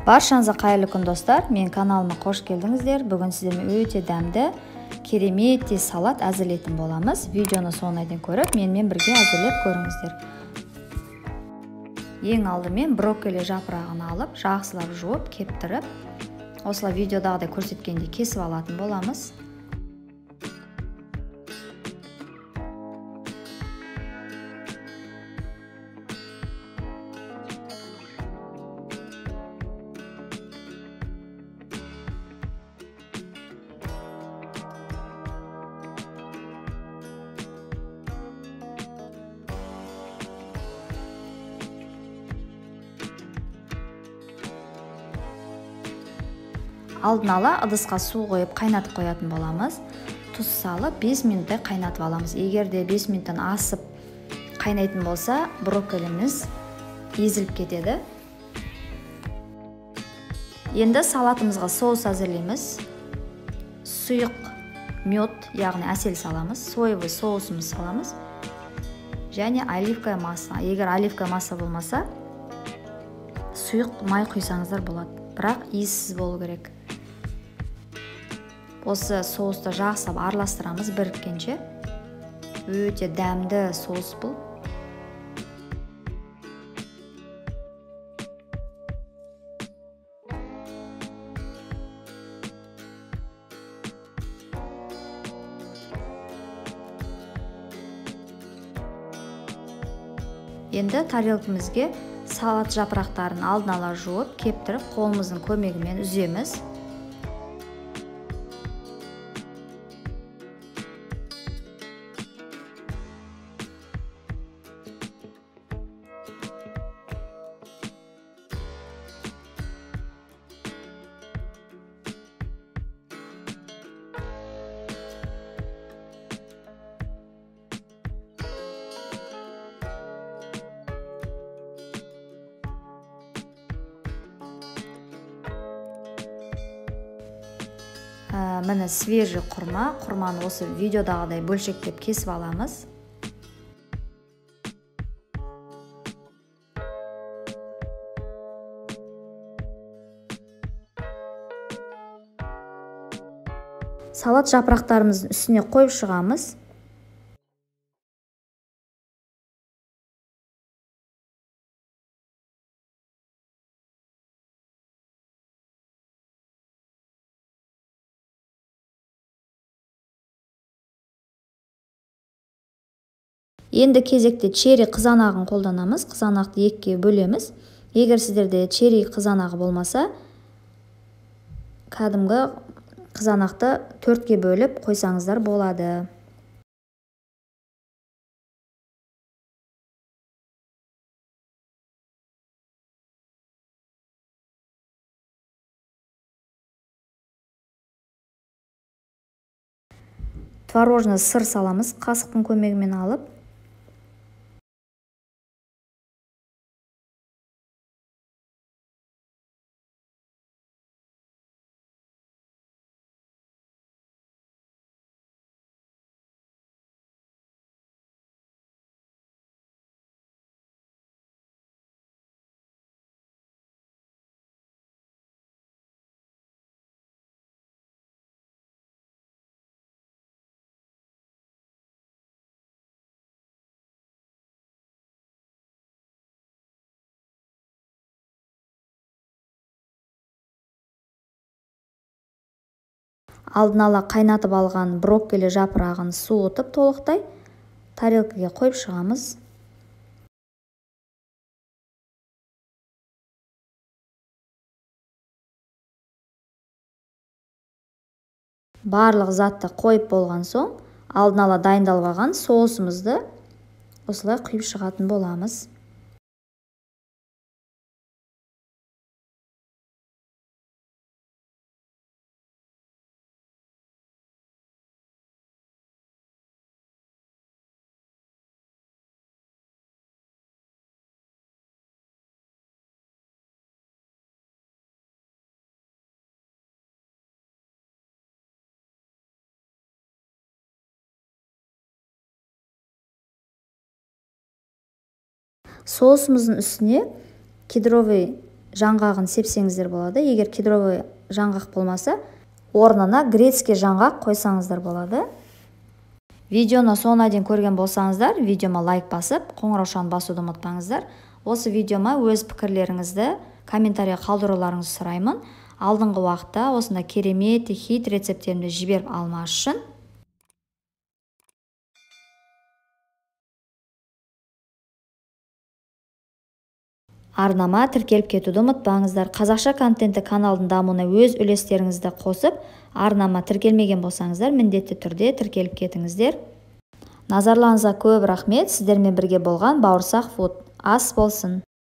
Баршаңызға қайырлы күн достар, мен каналыма қош келдіңіздер. Бүгін сіздермен өте дәмді, керемет салат әзірлейтін боламыз. Видеоны соңына дейін көріп, менімен бірге әзірлеп көріңіздер. Ең алдымен брокколи жапырағын алып, жақсылап жуып, кептіріп, осылай видеодағыдай көрсеткенде кесіп алатын боламыз. Алдын ала ыдысқа су қойып қайнатып қоятын боламыз. Тұз салып 5 минуттай қайнатып аламыз. Егер де 5 минуттан асып қайнайтын болса, брокколиміз езіліп кетеді. Енді салатымызға соус әзірлейміз. Сұйық мед, яғни әсел саламыз. Соевый соусымыз саламыз. Және оливковое масло. Егер оливковое масло болмаса, сұйық май құйсаңыздар болады. Бірақ иіссіз болу керек. Осы соусты жақсылап араластырамыз біріккенше. Өте дәмді соус бұл. Енді тарелкамызге салат жапырақтарын алдын ала жуып, кептіріп, қолымыздың көмегімен үземіз. Міне свежий құрманы осы видеодағыдай бөлшектеп кесіп аламыз. Салат жапырақтарымыздың үстіне қойып шығамыз. Енді кезекте черри қызанағын қолданамыз. Қызанақты екіге бөлеміз. Егер сіздерде черри қызанағы болмаса, кәдімгі қызанақты 4-ке бөліп қойсаңыздар болады. Творожный сыр саламыз, қасықтың көмегімен алып. Алдын ала қайнатып алған брокколи жапырағын суытып толықтай тарелкаға қойып шығамыз. Барлық затты қойып болған соң, алдын ала дайындалып алған соусымызды осылай құйып шығатын боламыз. Соусымыздың үстіне кедровый жаңғағын сепсеңіздер болады. Егер кедровый жаңғақ болмаса, орнына грецкий жаңғақ қойсаңыздар болады. Видеоны соңына дейін көрген болсаңыздар, видеома лайк басып, қоңыраушаны басуды ұмытпаңыздар. Осы видеома өз пікірлеріңізді комментария қалдыруларыңызды сұраймын. Алдыңғы уақытта осында керемет хит рецепттерімді жіберіп алмас үшін арнама тіркеліп кетуді ұмытпаңыздар. Қазақша контенті каналдың дамуына өз үлестеріңізді қосып, арнама тіркелмеген болсаңыздар, міндетті түрде тіркеліп кетіңіздер. Назарларыңызға көп рахмет. Сіздермен бірге болған Бауырсақ Фуд. Ас болсын.